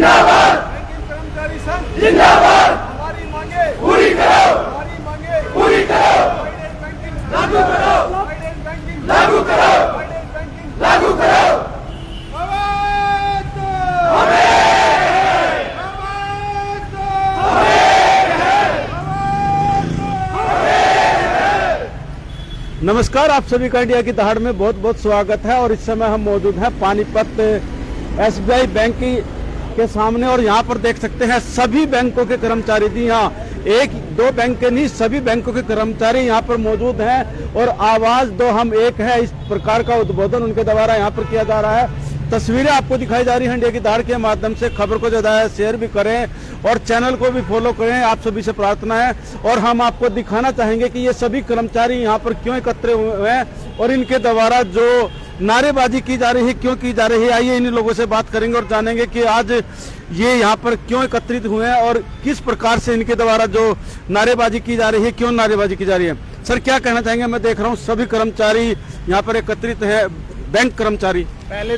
जिंदाबाद। बैंकिंग कर्मचारी संघ जिंदाबाद। हमारी मांगे पूरी करो। हमारी मांगे पूरी करो। फाइनेंस बैंकिंग लागू करो। फाइनेंस बैंकिंग लागू करो। फाइनेंस बैंकिंग लागू करो। आवाज दो। हमें आवाज दो। नमस्कार, आप सभी का इंडिया की दहाड़ में बहुत बहुत स्वागत है। और इस समय हम मौजूद हैं पानीपत एसबीआई बैंक के सामने और यहाँ पर देख सकते हैं सभी बैंकों के कर्मचारी जी यहाँ एक दो बैंक के नहीं सभी बैंकों के कर्मचारी यहाँ पर मौजूद हैं और आवाज दो हम एक है इस प्रकार का उद्बोधन उनके द्वारा यहाँ पर किया जा रहा है। तस्वीरें आपको दिखाई जा रही हैं इंडिया की दहाड़ के माध्यम से। खबर को ज्यादा शेयर भी करें और चैनल को भी फॉलो करें, आप सभी से प्रार्थना है। और हम आपको दिखाना चाहेंगे कि ये सभी कर्मचारी यहाँ पर क्यों एकत्र हुए हैं और इनके द्वारा जो नारेबाजी की जा रही है क्यों की जा रही है। आइए इन लोगों से बात करेंगे और जानेंगे कि आज ये यहाँ पर क्यों एकत्रित हुए हैं और किस प्रकार से इनके द्वारा जो नारेबाजी की जा रही है क्यों नारेबाजी की जा रही है। सर, क्या कहना चाहेंगे? मैं देख रहा हूँ सभी कर्मचारी यहाँ पर एकत्रित है, बैंक कर्मचारी। पहले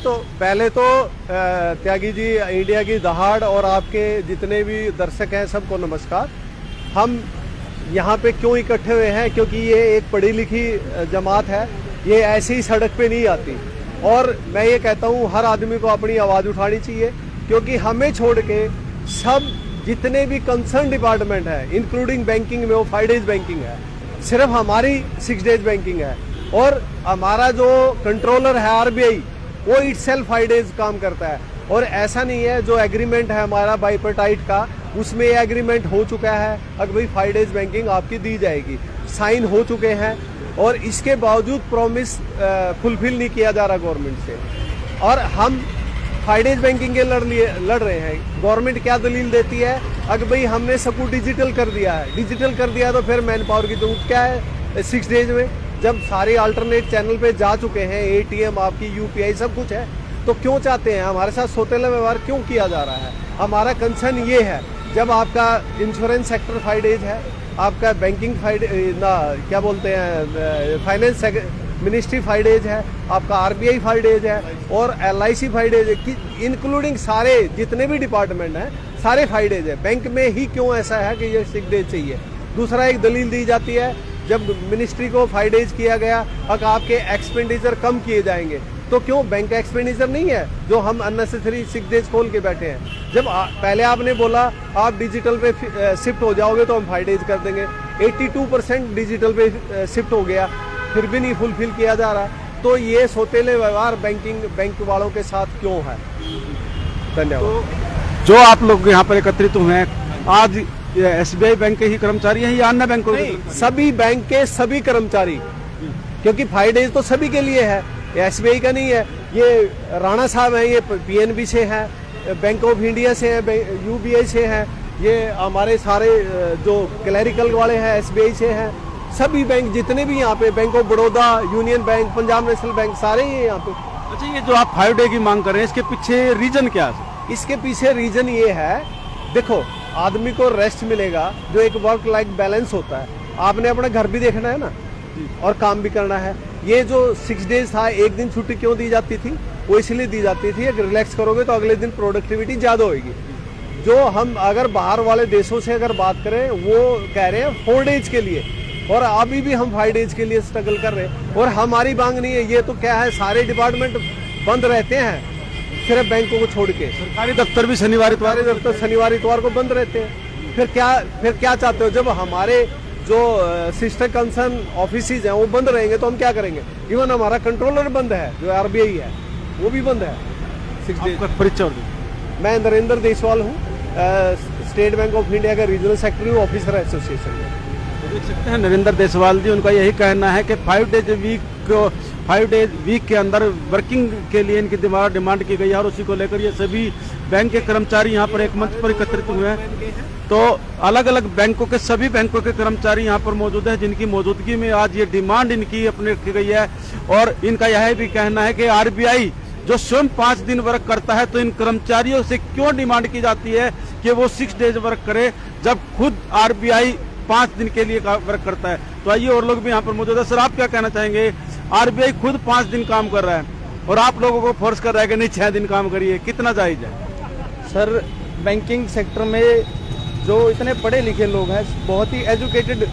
तो त्यागी जी, इंडिया की दहाड़ और आपके जितने भी दर्शक हैं सबको नमस्कार। हम यहाँ पे क्यों इकट्ठे हुए हैं? क्योंकि ये एक पढ़ी लिखी जमात है, ये ऐसे ही सड़क पे नहीं आती। और मैं ये कहता हूँ हर आदमी को अपनी आवाज़ उठानी चाहिए, क्योंकि हमें छोड़ के सब जितने भी कंसर्न डिपार्टमेंट है इंक्लूडिंग बैंकिंग में, वो 5 डेज बैंकिंग है, सिर्फ हमारी 6 डेज बैंकिंग है। और हमारा जो कंट्रोलर है आरबीआई, वो इटसेल्फ 5 डेज काम करता है। और ऐसा नहीं है, जो एग्रीमेंट है हमारा बाइपर्टाइट का, उसमें ये एग्रीमेंट हो चुका है, अगर भाई 5 डेज बैंकिंग आपकी दी जाएगी, साइन हो चुके हैं। और इसके बावजूद प्रॉमिस फुलफिल नहीं किया जा रहा गवर्नमेंट से। और हम 5 डेज बैंकिंग के लड़ रहे हैं। गवर्नमेंट क्या दलील देती है? अगर भाई हमने सब कुछ डिजिटल कर दिया है, डिजिटल कर दिया तो फिर मैन पावर की जरूरत क्या है 6 डेज में? जब सारे अल्टरनेट चैनल पे जा चुके हैं, एटीएम आपकी यूपीआई सब कुछ है, तो क्यों चाहते हैं हमारे साथ सौतेला व्यवहार क्यों किया जा रहा है? हमारा कंसर्न ये है, जब आपका इंश्योरेंस सेक्टर 5 डेज है, आपका बैंकिंग क्या बोलते हैं फाइनेंस मिनिस्ट्री 5 डेज है, आपका आरबीआई 5 डेज है और एलआईसी 5 डेज है, इंक्लूडिंग सारे जितने भी डिपार्टमेंट हैं सारे 5 डेज है। बैंक में ही क्यों ऐसा है कि ये 6 डेज चाहिए? दूसरा एक दलील दी जाती है, जब मिनिस्ट्री को 5 डेज किया गया, अगर आपके एक्सपेंडिचर कम किए जाएंगे, तो क्यों बैंक एक्सपेंडिचर नहीं है जो हम अननेसेसरी 6 डेज खोल के बैठे हैं? जब पहले आपने बोला आप डिजिटल पे शिफ्ट हो जाओगे तो हम 5 डेज कर देंगे, 82% डिजिटल पे शिफ्ट हो गया, फिर भी नहीं फुलफिल किया जा रहा। तो ये सौतेले व्यवहार बैंक वालों के साथ क्यों है? धन्यवाद। तो जो आप लोग यहाँ पर एकत्रित हुए हैं, आज एसबीआई बैंक के ही कर्मचारी हैं या अन्य बैंकों के? सभी बैंक के सभी कर्मचारी, क्योंकि 5 डेज तो सभी के लिए है, एसबीआई का नहीं है। ये राणा साहब हैं, ये पीएनबी से हैं, बैंक ऑफ इंडिया से हैं, यूबीआई से हैं, ये हमारे सारे जो क्लैरिकल वाले हैं एसबीआई से हैं। सभी बैंक जितने भी यहाँ पे, bank of Baroda, union bank, Punjab national bank, सारे ही यहाँ पे। अच्छा, ये जो आप 5 डे की मांग कर रहे हैं, इसके पीछे रीजन क्या है? इसके पीछे रीजन ये है, देखो आदमी को रेस्ट मिलेगा, जो एक वर्क लाइफ बैलेंस होता है। आपने अपना घर भी देखना है ना और काम भी करना है। ये जो 6 डेज था, एक दिन छुट्टी क्यों दी जाती थी? वो इसलिए दी जाती थी, अगर रिलैक्स करोगे तो अगले दिन प्रोडक्टिविटी ज्यादा होगी। जो हम अगर बाहर वाले देशों से अगर बात करें, वो कह रहे हैं 4 डेज के लिए, और अभी भी हम 5 डेज के लिए स्ट्रगल कर रहे हैं। और हमारी मांग नहीं है। ये तो क्या है, सारे डिपार्टमेंट बंद रहते हैं, सिर्फ बैंकों को छोड़ के। सरकारी दफ्तर भी शनिवार इतवार को बंद रहते हैं। फिर क्या चाहते हो? जब हमारे जो सिस्टर कंसर्न ऑफिसेज हैं वो बंद रहेंगे तो हम क्या करेंगे? इवन हमारा कंट्रोलर बंद है, जो आरबीआई है, वो भी बंद है 6 डेज। परिचय? मैं मैं नरेंद्र देसवाल हूँ, स्टेट बैंक ऑफ इंडिया का रीजनल सेक्रेटरी हूँ, ऑफिसर एसोसिएशन में। देख सकते हैं नरेंद्र देसवाल जी, उनका यही कहना है कि 5 डेज वीक के अंदर वर्किंग के लिए इनकी डिमांड की गई है और उसी को लेकर ये सभी बैंक के कर्मचारी यहाँ पर एक मंच पर एकत्रित हुए हैं। तो अलग अलग बैंकों के सभी बैंकों के कर्मचारी यहाँ पर मौजूद हैं, जिनकी मौजूदगी में आज ये डिमांड इनकी अपने की गई है। और इनका यह भी कहना है कि आरबीआई जो स्वयं 5 दिन वर्क करता है, तो इन कर्मचारियों से क्यों डिमांड की जाती है कि वो 6 डेज वर्क करे, जब खुद आरबीआई 5 दिन के लिए वर्क करता है। तो आइए और लोग भी यहाँ पर मौजूद है। सर, आप क्या कहना चाहेंगे? आरबीआई खुद 5 दिन काम कर रहा है और आप लोगों को फोर्स कर रहा है कि नहीं 6 दिन काम करिए, कितना जायज है? सर बैंकिंग सेक्टर में जो इतने पढ़े लिखे लोग हैं, बहुत ही एजुकेटेड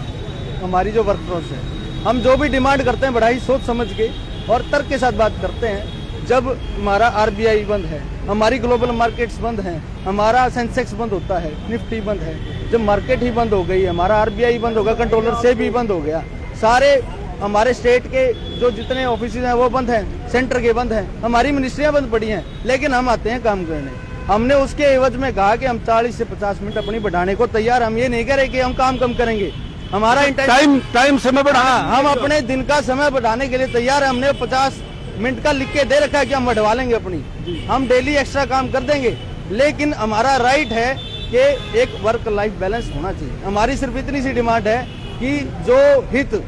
हमारी जो वर्कफोर्स है, हम जो भी डिमांड करते हैं बड़ा ही सोच समझ के और तर्क के साथ बात करते हैं। जब हमारा आरबीआई बंद है, हमारी ग्लोबल मार्केट्स बंद हैं, हमारा सेंसेक्स बंद होता है, निफ्टी बंद है, जब मार्केट ही बंद हो गई, हमारा आरबीआई बंद होगा, कंट्रोलर से भी बंद हो गया, सारे हमारे स्टेट के जो जितने ऑफिस हैं वो बंद हैं, सेंटर के बंद हैं, हमारी मिनिस्ट्रियां बंद पड़ी हैं, लेकिन हम आते हैं काम करने। हमने उसके एवज में कहा कि हम 40 से 50 मिनट अपनी बढ़ाने को तैयार। हम ये नहीं कह रहे कि हम काम कम करेंगे, हमारा टाइम समय बढ़ा। हम अपने दिन का समय बढ़ाने के लिए तैयार है। हमने 50 मिनट का लिख के दे रखा है कि हम बढ़वा लेंगे अपनी, हम डेली एक्स्ट्रा काम कर देंगे, लेकिन हमारा राइट है कि एक वर्क लाइफ बैलेंस होना चाहिए। हमारी सिर्फ इतनी सी डिमांड है कि जो हित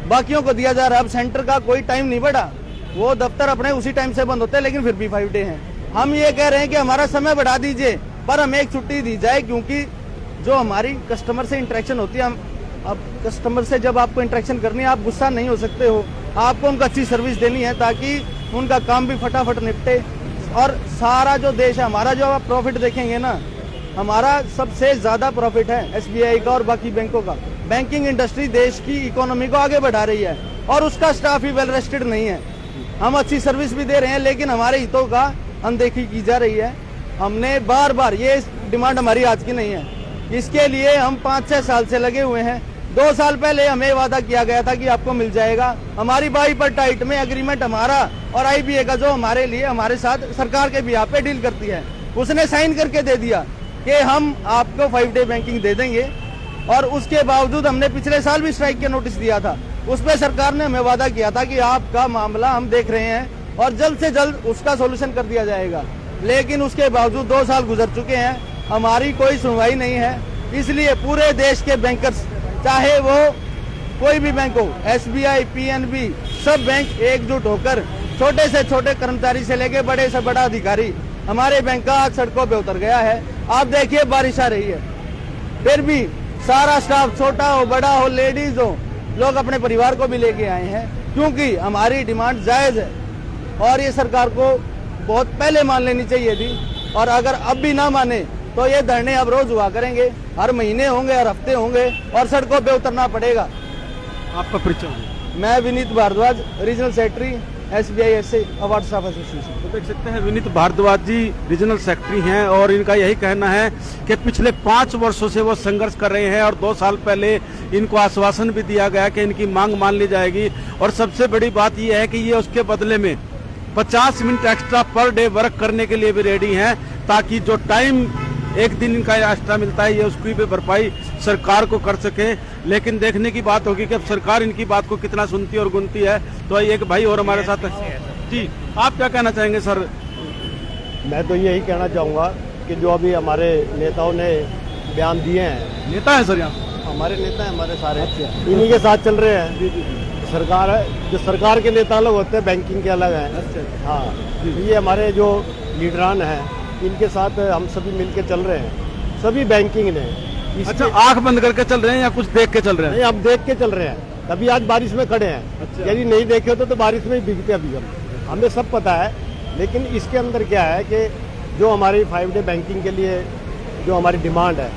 बाकियों को दिया जा रहा है, अब सेंटर का कोई टाइम नहीं बढ़ा, वो दफ्तर अपने उसी टाइम से बंद होते हैं, लेकिन फिर भी 5 डे हैं। हम ये कह रहे हैं कि हमारा समय बढ़ा दीजिए, पर हमें एक छुट्टी दी जाए, क्योंकि जो हमारी कस्टमर से इंटरेक्शन होती है, हम अब कस्टमर से जब आपको इंटरेक्शन करनी है, आप गुस्सा नहीं हो सकते हो, आपको उनको अच्छी सर्विस देनी है ताकि उनका काम भी फटाफट निपटे। और सारा जो देश है हमारा, जो आप प्रॉफिट देखेंगे ना, हमारा सबसे ज्यादा प्रॉफिट है एसबीआई का और बाकी बैंकों का। बैंकिंग इंडस्ट्री देश की इकोनॉमी को आगे बढ़ा रही है और उसका स्टाफ ही वेल रेस्टेड नहीं है। हम अच्छी सर्विस भी दे रहे हैं, लेकिन हमारे हितों का अनदेखी की जा रही है। हमने बार बार, ये डिमांड हमारी आज की नहीं है, इसके लिए हम 5-6 साल से लगे हुए हैं। 2 साल पहले हमें वादा किया गया था कि आपको मिल जाएगा। हमारी बाइपर्टाइट में एग्रीमेंट हमारा और आईबीए का, जो हमारे लिए हमारे साथ सरकार के बिहाफ पे डील करती है, उसने साइन करके दे दिया कि हम आपको 5 डे बैंकिंग दे देंगे। और उसके बावजूद हमने पिछले साल भी स्ट्राइक के नोटिस दिया था, उस पर सरकार ने हमें वादा किया था कि आपका मामला हम देख रहे हैं और जल्द से जल्द उसका सोल्यूशन कर दिया जाएगा। लेकिन उसके बावजूद 2 साल गुजर चुके हैं, हमारी कोई सुनवाई नहीं है। इसलिए पूरे देश के बैंकर्स, चाहे वो कोई भी बैंक हो, एसबीआई, पीएनबी, सब बैंक एकजुट होकर, छोटे से छोटे कर्मचारी से लेके बड़े से बड़ा अधिकारी, हमारे बैंक का आज सड़कों पे उतर गया है। आप देखिए बारिश आ रही है, फिर भी सारा स्टाफ, छोटा हो बड़ा हो, लेडीज हो, लोग अपने परिवार को भी लेके आए हैं, क्योंकि हमारी डिमांड जायज है और ये सरकार को बहुत पहले मान लेनी चाहिए थी। और अगर अब भी ना माने तो ये धरने अब रोज हुआ करेंगे, हर महीने होंगे, हर हफ्ते होंगे और सड़कों पे उतरना पड़ेगा। आपका परिचय? मैं Vineet Bhardwaj, regional secretary SBI SA award staff association. तो देख सकते हैं विनीत भारद्वाज जी रीजनल सेक्रेटरी हैं और इनका यही कहना है कि पिछले 5 वर्षों से वो संघर्ष कर रहे हैं और 2 साल पहले इनको आश्वासन भी दिया गया कि इनकी मांग मान ली जाएगी। और सबसे बड़ी बात यह है कि ये उसके बदले में 50 minute extra per day work करने के लिए भी रेडी हैं, ताकि जो टाइम एक दिन इनका एक्स्ट्रा मिलता है, ये उसकी भी भरपाई सरकार को कर सके। लेकिन देखने की बात होगी कि अब सरकार इनकी बात को कितना सुनती और गुनती है। तो एक भाई और हमारे साथ जी, आप क्या कहना चाहेंगे सर? मैं तो यही कहना चाहूँगा कि जो अभी हमारे नेताओं ने बयान दिए हैं, नेता है सर यहाँ? हमारे नेता हैं, हमारे सारे इन्हीं के साथ चल रहे हैं। सरकार है, जो सरकार के नेता अलग होते हैं, बैंकिंग के अलग हैं। हाँ, ये हमारे जो लीडरान हैं, इनके साथ हम सभी मिलके चल रहे हैं, सभी बैंकिंग ने। अच्छा, आंख बंद करके चल रहे हैं या कुछ देख के चल रहे हैं? नहीं, हम देख के चल रहे हैं, तभी आज बारिश में खड़े हैं। अच्छा। यदि नहीं देखे होते तो बारिश में ही भीगते अभी हम, हमें सब पता है। लेकिन इसके अंदर क्या है कि जो हमारी 5 डे बैंकिंग के लिए जो हमारी डिमांड है,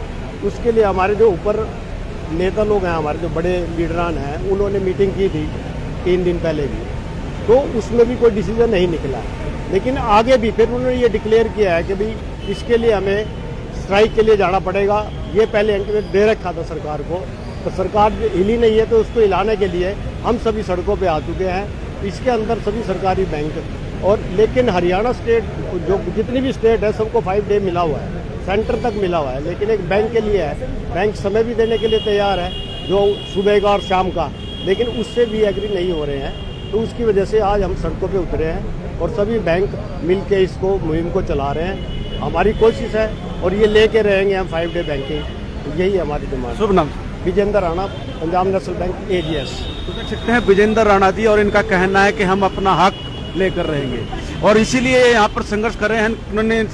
उसके लिए हमारे जो ऊपर नेता लोग हैं, हमारे जो बड़े लीडरान हैं, उन्होंने मीटिंग की थी 3 दिन पहले भी, तो उसमें भी कोई डिसीजन नहीं निकला। लेकिन आगे भी फिर उन्होंने ये डिक्लेयर किया है कि भाई इसके लिए हमें स्ट्राइक के लिए जाना पड़ेगा। ये पहले इंटीमेट दे रखा था सरकार को, तो सरकार हिली नहीं है, तो उसको हिलाने के लिए हम सभी सड़कों पे आ चुके हैं। इसके अंदर सभी सरकारी बैंक और, लेकिन हरियाणा स्टेट, जो जितनी भी स्टेट है, सबको 5 डे मिला हुआ है, सेंटर तक मिला हुआ है। लेकिन एक बैंक के लिए है, बैंक समय भी देने के लिए तैयार है, जो सुबह का और शाम का, लेकिन उससे भी एग्री नहीं हो रहे हैं। तो उसकी वजह से आज हम सड़कों पे उतरे हैं और सभी बैंक मिलके इसको मुहिम को चला रहे हैं। हमारी कोशिश है और ये लेके रहेंगे हम 5 डे बैंकिंग, यही हमारी डिमांड। शुभ नाम? Vijender Rana, Punjab national bank AGS. तो देख सकते हैं विजेंद्र राणा जी, और इनका कहना है कि हम अपना हक लेकर रहेंगे और इसीलिए यहाँ पर संघर्ष कर रहे हैं। उन्होंने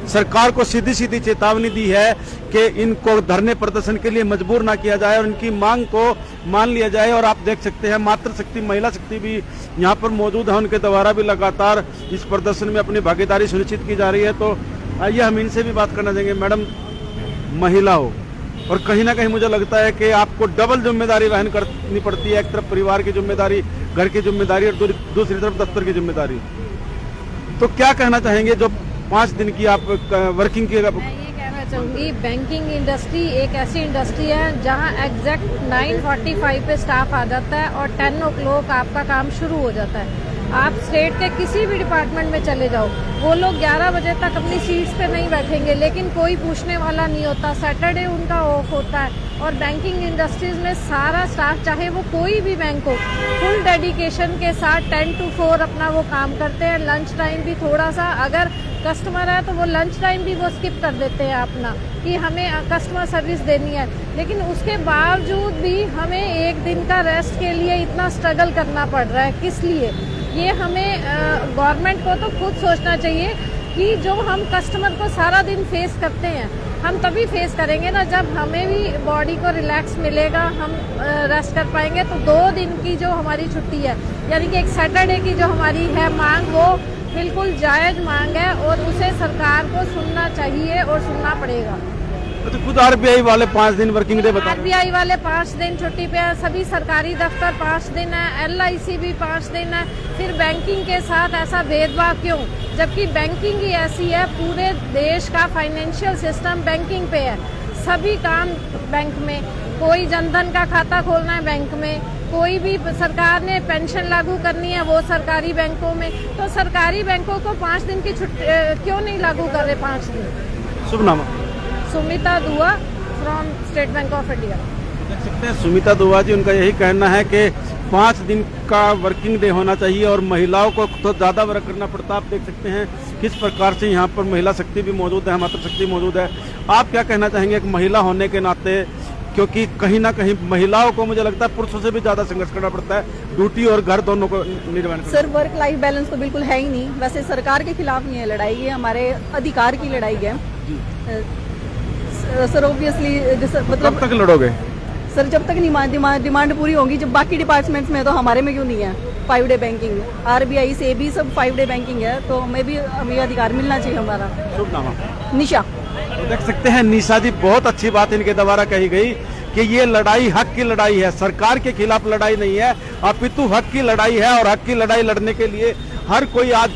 सरकार को सीधी सीधी चेतावनी दी है कि इनको धरने प्रदर्शन के लिए मजबूर ना किया जाए और इनकी मांग को मान लिया जाए। और आप देख सकते हैं मातृशक्ति, महिला शक्ति भी यहाँ पर मौजूद है, उनके द्वारा भी लगातार इस प्रदर्शन में अपनी भागीदारी सुनिश्चित की जा रही है। तो आइए हम इनसे भी बात करना चाहेंगे। मैडम, महिला हो और कहीं ना कहीं मुझे लगता है कि आपको डबल जिम्मेदारी वहन करनी पड़ती है, एक तरफ परिवार की जिम्मेदारी, घर की जिम्मेदारी और दूसरी तरफ दफ्तर की जिम्मेदारी। तो क्या कहना चाहेंगे जो 5 दिन की आप वर्किंग की? मैं ये कहना चाहूँगी, बैंकिंग इंडस्ट्री एक ऐसी इंडस्ट्री है जहाँ एग्जैक्ट 9:45 पे स्टाफ आ जाता है और 10 o'clock आपका काम शुरू हो जाता है। आप स्टेट के किसी भी डिपार्टमेंट में चले जाओ, वो लोग 11 बजे तक अपनी सीट्स पे नहीं बैठेंगे, लेकिन कोई पूछने वाला नहीं होता। सैटरडे उनका ऑफ होता है और बैंकिंग इंडस्ट्रीज में सारा स्टाफ, चाहे वो कोई भी बैंक हो, फुल डेडिकेशन के साथ 10 to 4 अपना वो काम करते हैं। लंच टाइम भी थोड़ा सा, अगर कस्टमर है तो वो लंच टाइम भी वो स्किप कर देते हैं अपना, कि हमें कस्टमर सर्विस देनी है। लेकिन उसके बावजूद भी हमें एक दिन का रेस्ट के लिए इतना स्ट्रगल करना पड़ रहा है। किस लिए? ये हमें गवर्नमेंट को तो खुद सोचना चाहिए कि जो हम कस्टमर को सारा दिन फेस करते हैं, हम तभी फेस करेंगे ना जब हमें भी बॉडी को रिलैक्स मिलेगा, हम रेस्ट कर पाएंगे। तो 2 दिन की जो हमारी छुट्टी है, यानी कि एक सैटरडे की जो हमारी है मांग, वो बिल्कुल जायज़ मांग है और उसे सरकार को सुनना चाहिए और सुनना पड़ेगा। तो खुद आरबीआई वाले 5 दिन वर्किंग डे बता, आरबीआई वाले 5 दिन छुट्टी पे है, सभी सरकारी दफ्तर 5 दिन है, LIC भी 5 दिन है। फिर बैंकिंग के साथ ऐसा भेदभाव क्यों? जबकि बैंकिंग ही ऐसी है, पूरे देश का फाइनेंशियल सिस्टम बैंकिंग पे है। सभी काम बैंक में, कोई जनधन का खाता खोलना है बैंक में, कोई भी सरकार ने पेंशन लागू करनी है वो सरकारी बैंकों में। तो सरकारी बैंकों को 5 दिन की छुट्टी क्यों नहीं लागू कर रहे 5 दिन? शुभ नाम? सुमिता दुआ from state bank of India. देख सकते हैं सुमिता दुआ जी, उनका यही कहना है कि 5 दिन का वर्किंग डे होना चाहिए और महिलाओं को तो ज़्यादा वर्क करना पड़ता है। आप देख सकते हैं किस प्रकार से यहाँ पर महिला शक्ति भी मौजूद है, मातृ शक्ति मौजूद है। आप क्या कहना चाहेंगे एक महिला होने के नाते, क्योंकि कहीं ना कहीं महिलाओं को मुझे लगता है पुरुषों से भी ज़्यादा संघर्ष करना पड़ता है, ड्यूटी और घर दोनों को निर्वहन करना। सर, वर्क लाइफ बैलेंस तो बिल्कुल है ही नहीं। वैसे सरकार के खिलाफ नहीं है लड़ाई, ये हमारे अधिकार की लड़ाई है सर। ऑब्वियसली मतलब कब तक लड़ोगे? सर, जब तक डिमांड पूरी होगी। जब बाकी डिपार्टमेंट्स में तो हमारे में क्यों नहीं है 5 डे बैंकिंग? आरबीआई से भी सब 5 डे बैंकिंग है, तो हमें अधिकार मिलना चाहिए हमारा। शुभ नाम? निशा। तो देख सकते हैं निशा जी, बहुत अच्छी बात इनके द्वारा कही गई कि ये लड़ाई हक की लड़ाई है, सरकार के खिलाफ लड़ाई नहीं है, अपितु हक की लड़ाई है। और हक की लड़ाई लड़ने के लिए हर कोई आज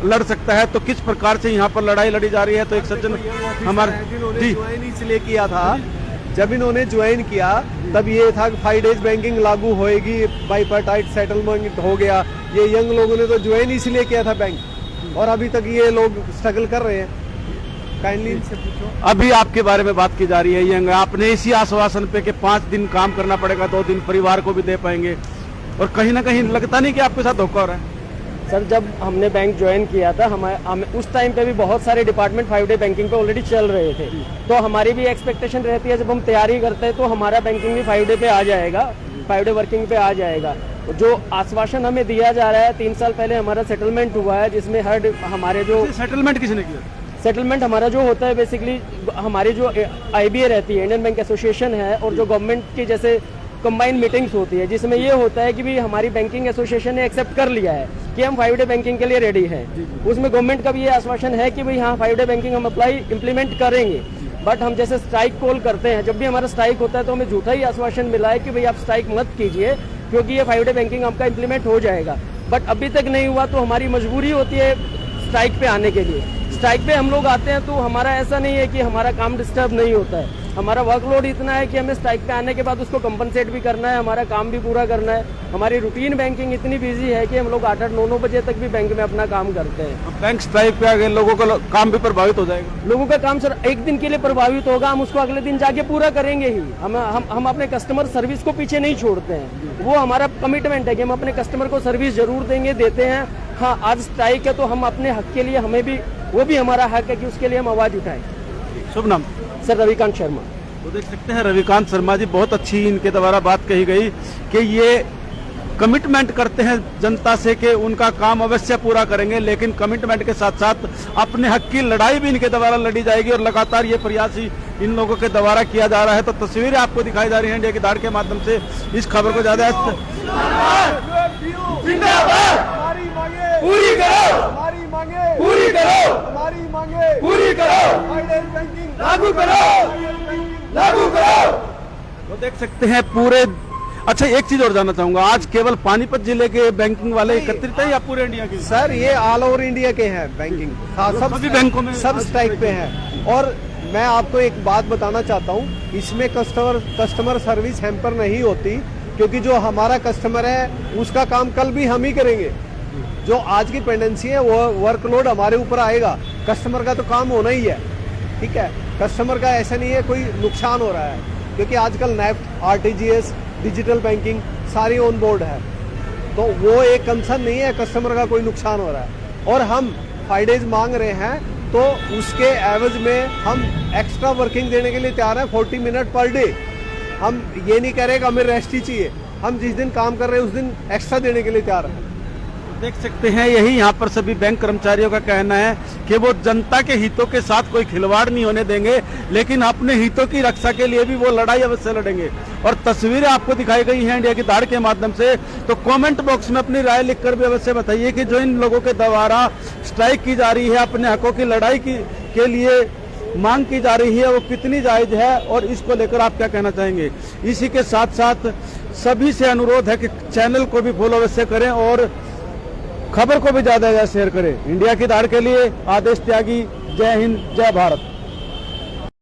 लड़ सकता है। तो किस प्रकार से यहाँ पर लड़ाई लड़ी जा रही है? तो एक सज्जन हमारे जी ज्वाइन इसलिए किया था, जब इन्होंने ज्वाइन किया तब ये था कि 5 डेज बैंकिंग लागू होएगी, बाइपार्टाइट सेटलमेंट हो गया। ये यंग लोगों ने तो ज्वाइन इसलिए किया था बैंक, और अभी तक ये लोग स्ट्रगल कर रहे हैं। काइंडली इनसे पूछो। अभी आपके बारे में बात की जा रही है यंग, आपने इसी आश्वासन पे कि 5 दिन काम करना पड़ेगा, 2 दिन परिवार को भी दे पाएंगे, और कहीं ना कहीं लगता नहीं कि आपके साथ धोखा हो रहा है? सर, जब हमने बैंक ज्वाइन किया था हमें उस टाइम पे भी बहुत सारे डिपार्टमेंट 5 डे बैंकिंग पे ऑलरेडी चल रहे थे। तो हमारी भी एक्सपेक्टेशन रहती है जब हम तैयारी करते हैं तो हमारा बैंकिंग भी 5 डे पे आ जाएगा, 5 डे वर्किंग पे आ जाएगा। जो आश्वासन हमें दिया जा रहा है, 3 साल पहले हमारा सेटलमेंट हुआ है जिसमें हमारे जो सेटलमेंट किसने किया? सेटलमेंट हमारा जो होता है बेसिकली हमारी जो IBA रहती है, इंडियन बैंक एसोसिएशन है, और जो गवर्नमेंट की जैसे कंबाइन मीटिंग्स होती है जिसमें ये होता है कि भी हमारी बैंकिंग एसोसिएशन ने एक्सेप्ट कर लिया है कि हम 5 डे बैंकिंग के लिए रेडी हैं। उसमें गवर्नमेंट का भी ये आश्वासन है कि भाई हाँ 5 डे बैंकिंग हम इम्प्लीमेंट करेंगे। बट हम जैसे स्ट्राइक कॉल करते हैं, जब भी हमारा स्ट्राइक होता है तो हमें झूठा ही आश्वासन मिला है कि भाई आप स्ट्राइक मत कीजिए क्योंकि ये 5 डे बैंकिंग आपका इम्प्लीमेंट हो जाएगा। बट अभी तक नहीं हुआ, तो हमारी मजबूरी होती है स्ट्राइक पे आने के लिए। स्ट्राइक पे हम लोग आते हैं तो हमारा ऐसा नहीं है कि हमारा काम डिस्टर्ब नहीं होता है, हमारा वर्कलोड इतना है कि हमें स्ट्राइक पे आने के बाद उसको कंपनसेट भी करना है, हमारा काम भी पूरा करना है। हमारी रूटीन बैंकिंग इतनी बिजी है कि हम लोग 8-8, 9-9 बजे तक भी बैंक में अपना काम करते हैं। बैंक स्ट्राइक पे आ गए, लोगों का काम भी प्रभावित हो जाएगा। लोगों का काम सर एक दिन के लिए प्रभावित होगा, हम उसको अगले दिन जाके पूरा करेंगे ही। हम अपने कस्टमर सर्विस को पीछे नहीं छोड़ते हैं, वो हमारा कमिटमेंट है कि हम अपने कस्टमर को सर्विस जरूर देंगे, देते हैं। हाँ, आज स्ट्राइक है तो हम अपने हक के लिए, हमें भी वो भी हमारा हक है कि उसके लिए हम आवाज उठाएं। शुभ नाम? सर, रविकांत शर्मा। तो देख सकते हैं रविकांत शर्मा जी, बहुत अच्छी इनके द्वारा बात कही गई कि ये कमिटमेंट करते हैं जनता से कि उनका काम अवश्य पूरा करेंगे, लेकिन कमिटमेंट के साथ साथ अपने हक की लड़ाई भी इनके द्वारा लड़ी जाएगी और लगातार ये प्रयास ही इन लोगों के द्वारा किया जा रहा है। तो तस्वीरें आपको दिखाई जा रही हैं इंडिया की दाड़ के माध्यम से। इस खबर को ज्यादा मांगे पूरी करो, हमारी मांगे पूरी करो, हमारी मांगे पूरी करो, फाइनेंस बैंकिंग लागू करो, फाइनेंस बैंकिंग लागू करो। तो देख सकते हैं पूरे। अच्छा, एक चीज और जानना चाहूंगा, आज केवल पानीपत जिले के बैंकिंग वाले एकत्रित है या पूरे इंडिया के? सर ये ऑल ओवर इंडिया के हैं बैंकिंग, हाँ, सब सभी बैंकों में सब स्ट्राइक पे हैं। और मैं आपको एक बात बताना चाहता हूँ, इसमें कस्टमर सर्विस हैम्पर नहीं होती, क्योंकि जो हमारा कस्टमर है उसका काम कल भी हम ही करेंगे। जो आज की पेंडेंसी है वो वर्कलोड हमारे ऊपर आएगा, कस्टमर का तो काम होना ही है, ठीक है। कस्टमर का ऐसा नहीं है कोई नुकसान हो रहा है, क्योंकि आजकल नेफ्ट, आरटीजीएस, डिजिटल बैंकिंग सारी ऑन बोर्ड है, तो वो एक कंसर्न नहीं है कस्टमर का कोई नुकसान हो रहा है। और हम 5 डेज मांग रहे हैं, तो उसके एवज में हम एक्स्ट्रा वर्किंग देने के लिए तैयार हैं, 40 मिनट पर डे। हम ये नहीं कह रहे कि हमें रेस्ट ही चाहिए, हम जिस दिन काम कर रहे हैं उस दिन एक्स्ट्रा देने के लिए तैयार हैं। देख सकते हैं, यही यहाँ पर सभी बैंक कर्मचारियों का कहना है कि वो जनता के हितों के साथ कोई खिलवाड़ नहीं होने देंगे, लेकिन अपने हितों की रक्षा के लिए भी वो लड़ाई अवश्य लड़ेंगे। और तस्वीरें आपको दिखाई गई हैं इंडिया की दहाड़ के माध्यम से, तो कमेंट बॉक्स में अपनी राय लिखकर भी अवश्य बताइए कि जो इन लोगों के द्वारा स्ट्राइक की जा रही है, अपने हकों की लड़ाई के लिए मांग की जा रही है, वो कितनी जायज है और इसको लेकर आप क्या कहना चाहेंगे। इसी के साथ साथ सभी से अनुरोध है कि चैनल को भी फॉलो अवश्य करें और खबर को भी ज्यादा शेयर करें। इंडिया की दहाड़ के लिए आदेश त्यागी, जय हिंद, जय भारत।